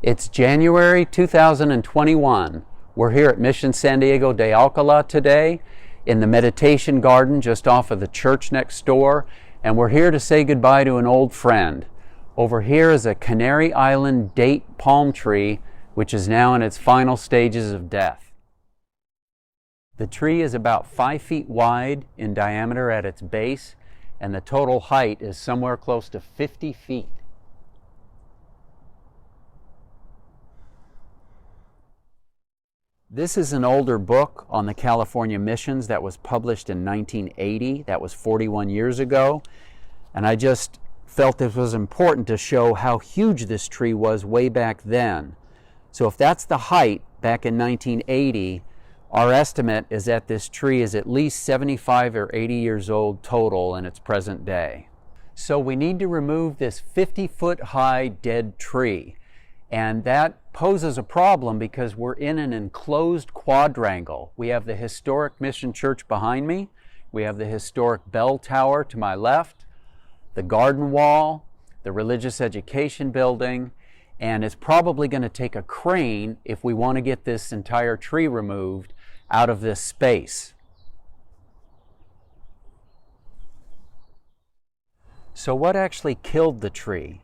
It's January 2021. We're here at Mission San Diego de Alcala today in the meditation garden just off of the church next door, and we're here to say goodbye to an old friend. Over here is a Canary Island Date Palm tree, which is now in its final stages of death. The tree is about 5 feet wide in diameter at its base, and the total height is somewhere close to 50 feet. This is an older book on the California missions that was published in 1980. That was 41 years ago. And I just felt it was important to show how huge this tree was way back then. So if that's the height back in 1980, our estimate is that this tree is at least 75 or 80 years old total in its present day. So we need to remove this 50-foot high dead tree. And that poses a problem because we're in an enclosed quadrangle. We have the historic Mission Church behind me. We have the historic bell tower to my left, the garden wall, the religious education building, and it's probably going to take a crane if we want to get this entire tree removed out of this space. So what actually killed the tree?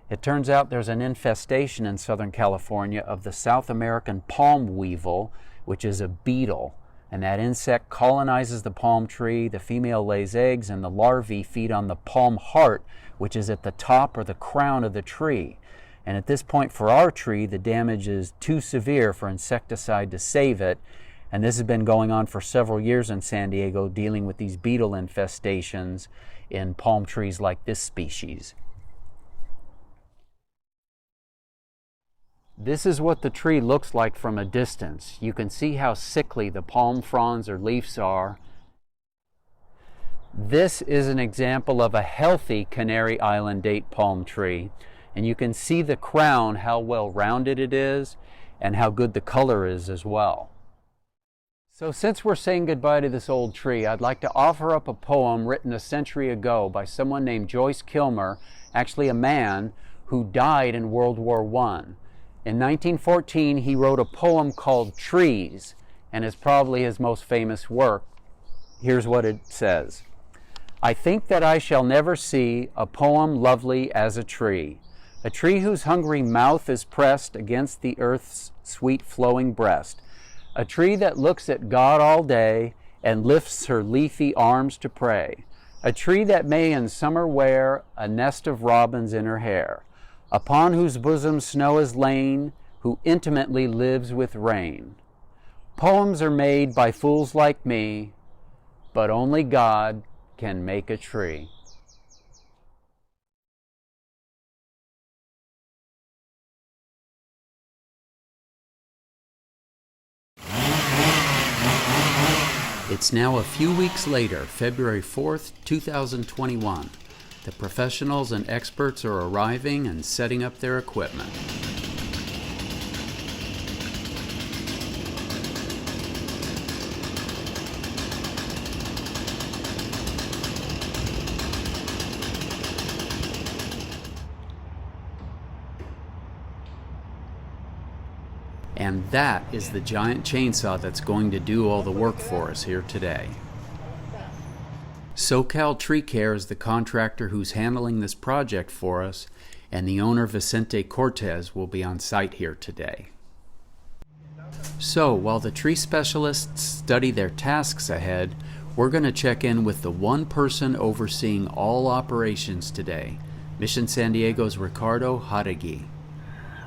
It turns out there's an infestation in Southern California of the South American palm weevil, which is a beetle. And that insect colonizes the palm tree, the female lays eggs, and the larvae feed on the palm heart, which is at the top or the crown of the tree. And at this point for our tree, the damage is too severe for insecticide to save it. And this has been going on for several years in San Diego, dealing with these beetle infestations in palm trees like this species. This is what the tree looks like from a distance. You can see how sickly the palm fronds or leaves are. This is an example of a healthy Canary Island date palm tree. And you can see the crown, how well rounded it is, and how good the color is as well. So since we're saying goodbye to this old tree, I'd like to offer up a poem written a century ago by someone named Joyce Kilmer, actually a man who died in World War I. In 1914, he wrote a poem called Trees, and it's probably his most famous work. Here's what it says. I think that I shall never see a poem lovely as a tree whose hungry mouth is pressed against the earth's sweet flowing breast, a tree that looks at God all day and lifts her leafy arms to pray, a tree that may in summer wear a nest of robins in her hair, upon whose bosom snow is lain, who intimately lives with rain. Poems are made by fools like me, but only God can make a tree. It's now a few weeks later, February 4th, 2021. The professionals and experts are arriving and setting up their equipment. And that is the giant chainsaw that's going to do all the work for us here today. SoCal Tree Care is the contractor who's handling this project for us, and the owner Vicente Cortez will be on site here today. So while the tree specialists study their tasks ahead, we're going to check in with the one person overseeing all operations today, Mission San Diego's Ricardo Jauregui.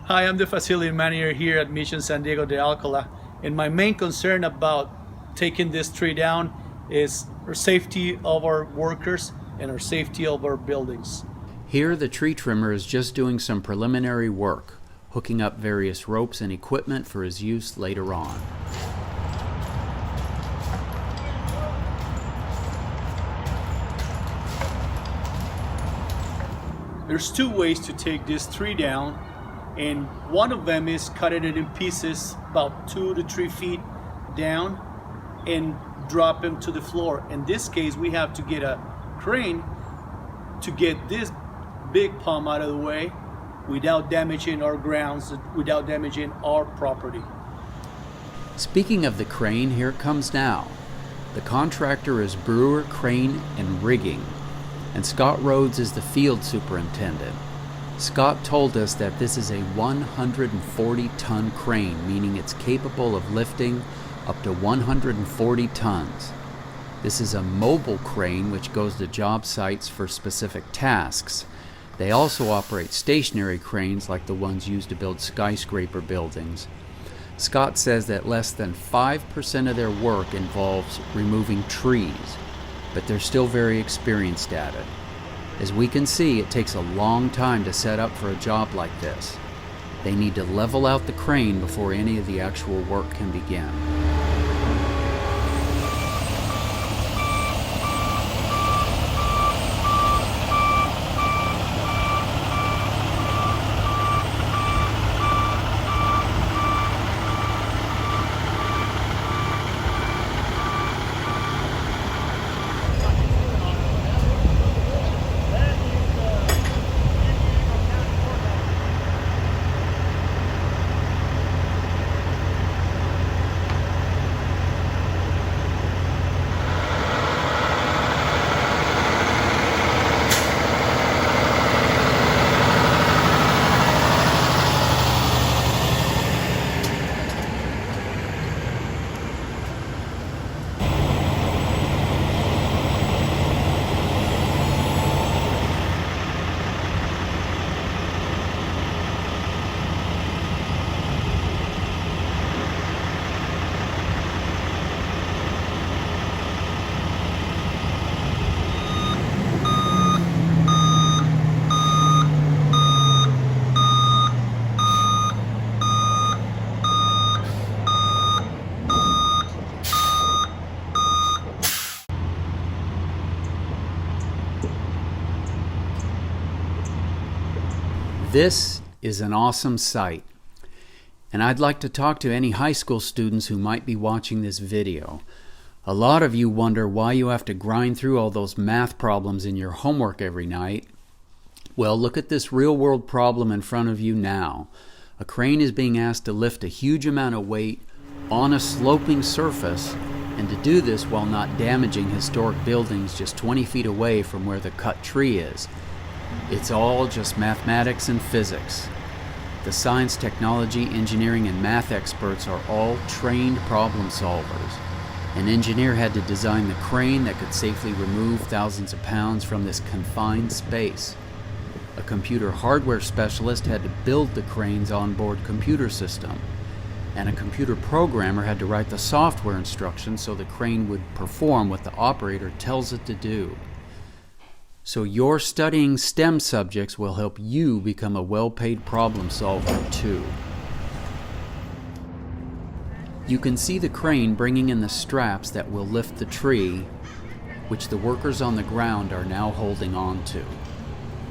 Hi, I'm the facility manager here at Mission San Diego de Alcala, and my main concern about taking this tree down is our safety of our workers and our safety of our buildings. Here the tree trimmer is just doing some preliminary work, hooking up various ropes and equipment for his use later on. There's two ways to take this tree down, and one of them is cutting it in pieces about 2 to 3 feet down and drop them to the floor. In this case, we have to get a crane to get this big palm out of the way without damaging our grounds, without damaging our property. Speaking of the crane, here it comes now. The contractor is Brewer Crane and Rigging, and Scott Rhodes is the field superintendent. Scott told us that this is a 140-ton crane, meaning it's capable of lifting up to 140 tons. This is a mobile crane which goes to job sites for specific tasks. They also operate stationary cranes like the ones used to build skyscraper buildings. Scott says that less than 5% of their work involves removing trees, but they're still very experienced at it. As we can see, it takes a long time to set up for a job like this. They need to level out the crane before any of the actual work can begin. This is an awesome sight, and I'd like to talk to any high school students who might be watching this video. A lot of you wonder why you have to grind through all those math problems in your homework every night. Well, look at this real-world problem in front of you now. A crane is being asked to lift a huge amount of weight on a sloping surface, and to do this while not damaging historic buildings just 20 feet away from where the cut tree is. It's all just mathematics and physics. The science, technology, engineering, and math experts are all trained problem solvers. An engineer had to design the crane that could safely remove thousands of pounds from this confined space. A computer hardware specialist had to build the crane's onboard computer system. And a computer programmer had to write the software instructions so the crane would perform what the operator tells it to do. So your studying STEM subjects will help you become a well-paid problem solver too. You can see the crane bringing in the straps that will lift the tree, which the workers on the ground are now holding on to.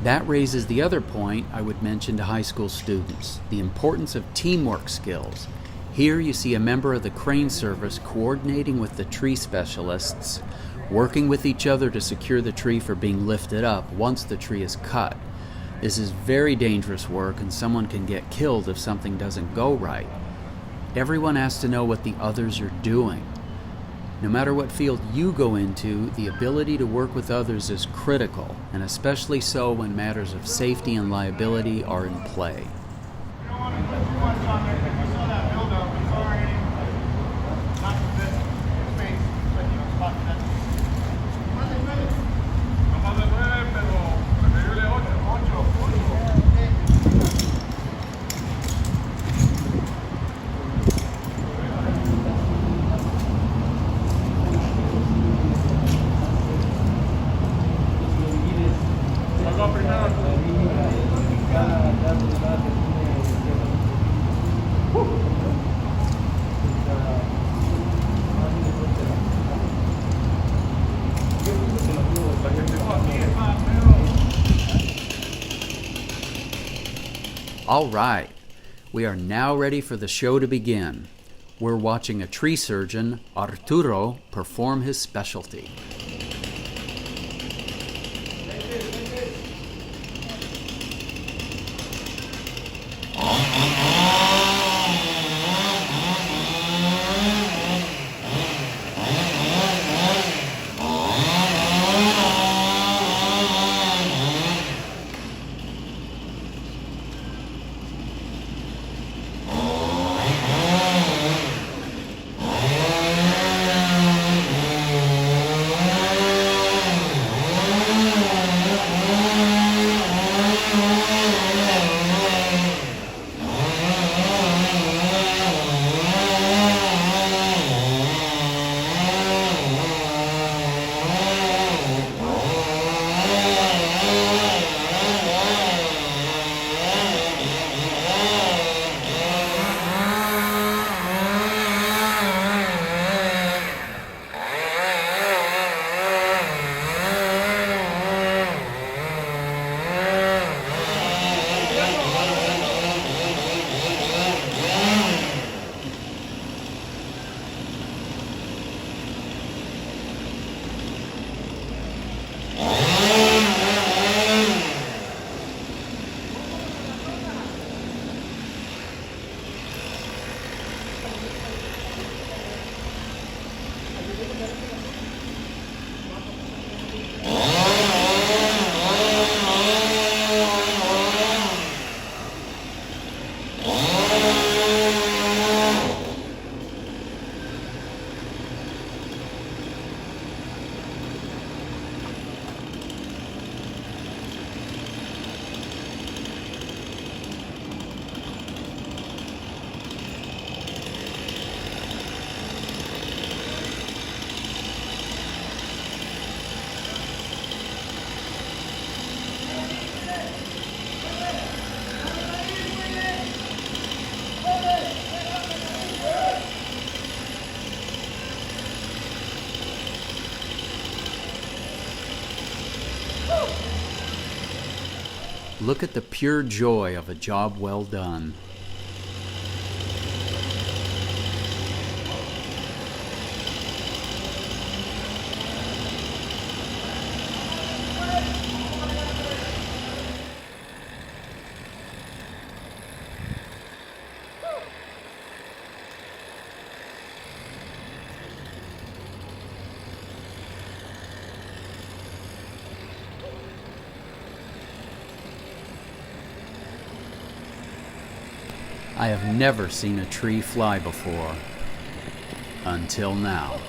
That raises the other point I would mention to high school students, the importance of teamwork skills. Here you see a member of the crane service coordinating with the tree specialists, working with each other to secure the tree for being lifted up once the tree is cut. This is very dangerous work, and someone can get killed if something doesn't go right. Everyone has to know what the others are doing. No matter what field you go into, the ability to work with others is critical, and especially so when matters of safety and liability are in play. All right, we are now ready for the show to begin. We're watching a tree surgeon, Arturo, perform his specialty. Look at the pure joy of a job well done. I have never seen a tree fly before, until now.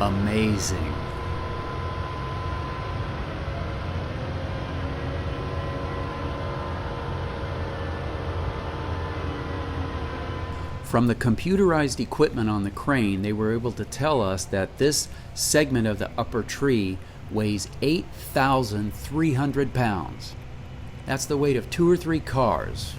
Amazing. From the computerized equipment on the crane, they were able to tell us that this segment of the upper tree weighs 8,300 pounds. That's the weight of 2 or 3 cars.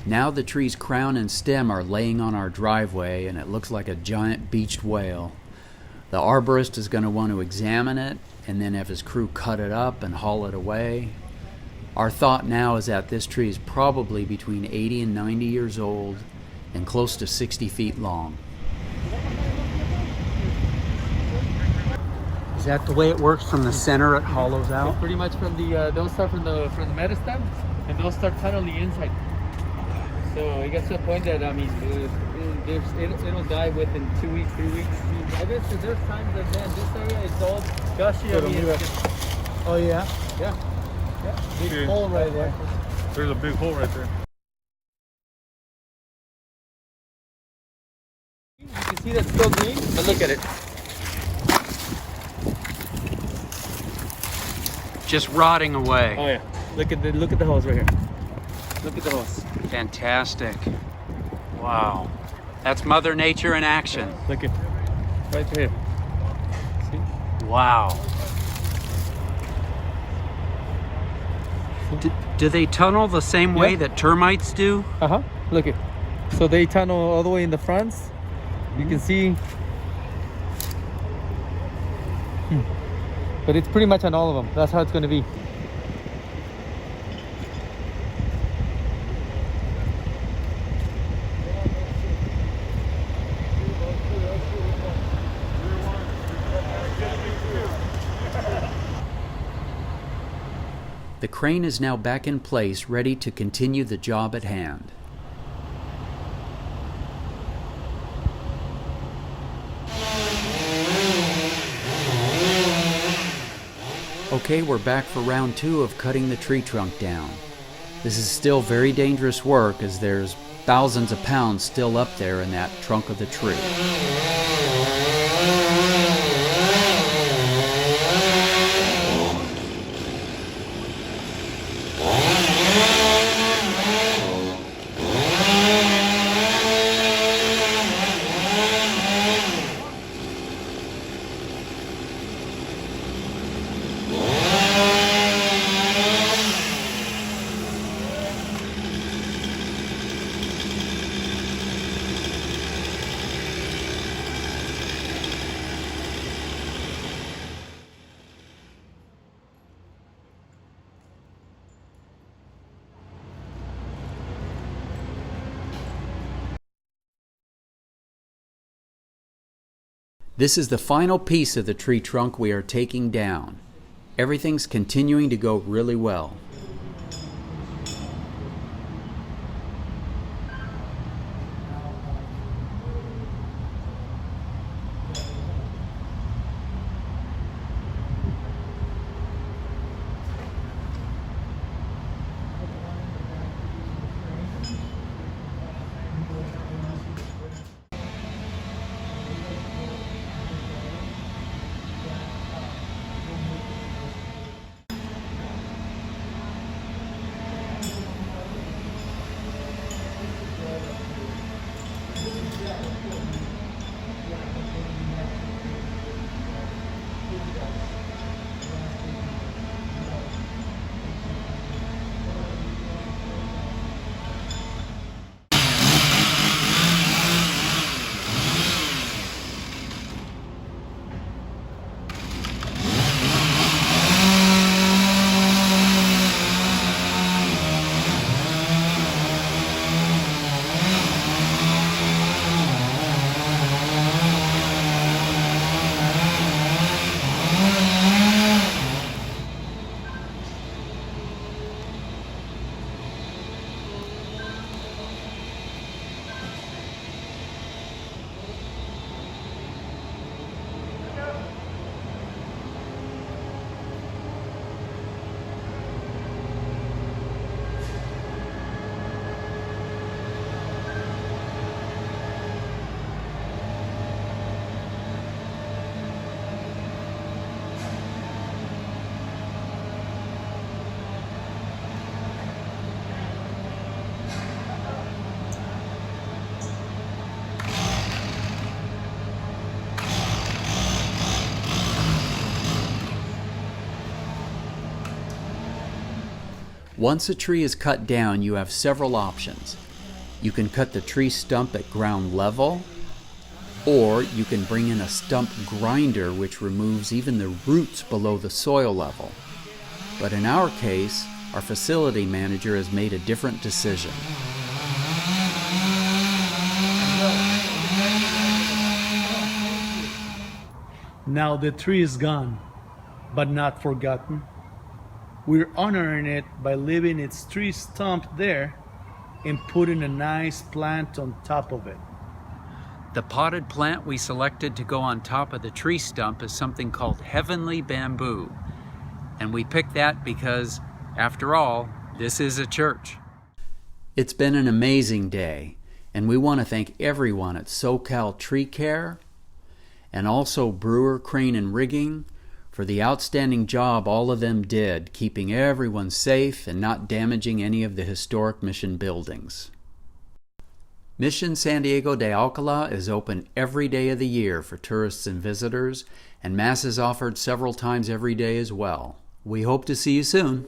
Now the tree's crown and stem are laying on our driveway, and it looks like a giant beached whale. The arborist is going to want to examine it and then have his crew cut it up and haul it away. Our thought now is that this tree is probably between 80 and 90 years old and close to 60 feet long. Is that the way it works from the center? It hollows out? Pretty much from the they'll start from the metastem, and they'll start tunneling inside. So it gets to a point that it'll die within 2 weeks, 3 weeks. I guess there's times that this area is all gushy. Oh yeah? Yeah. Big hole right there. There's a big hole right there. You can see that's still green, but look at it. Just rotting away. Oh yeah. Look at the hose right here. Look at the hose. Fantastic. Wow. That's Mother Nature in action. Look at right here. See? Wow. Do they tunnel the same way that termites do? Look at. So they tunnel all the way in the fronts. You can see. But it's pretty much on all of them. That's how it's going to be. The crane is now back in place, ready to continue the job at hand. Okay, we're back for round 2 of cutting the tree trunk down. This is still very dangerous work, as there's thousands of pounds still up there in that trunk of the tree. This is the final piece of the tree trunk we are taking down. Everything's continuing to go really well. Once a tree is cut down, you have several options. You can cut the tree stump at ground level, or you can bring in a stump grinder which removes even the roots below the soil level. But in our case, our facility manager has made a different decision. Now the tree is gone, but not forgotten. We're honoring it by leaving its tree stump there and putting a nice plant on top of it. The potted plant we selected to go on top of the tree stump is something called heavenly bamboo. And we picked that because, after all, this is a church. It's been an amazing day, and we want to thank everyone at SoCal Tree Care and also Brewer, Crane and Rigging for the outstanding job all of them did, keeping everyone safe and not damaging any of the historic Mission buildings. Mission San Diego de Alcala is open every day of the year for tourists and visitors, and Mass is offered several times every day as well. We hope to see you soon.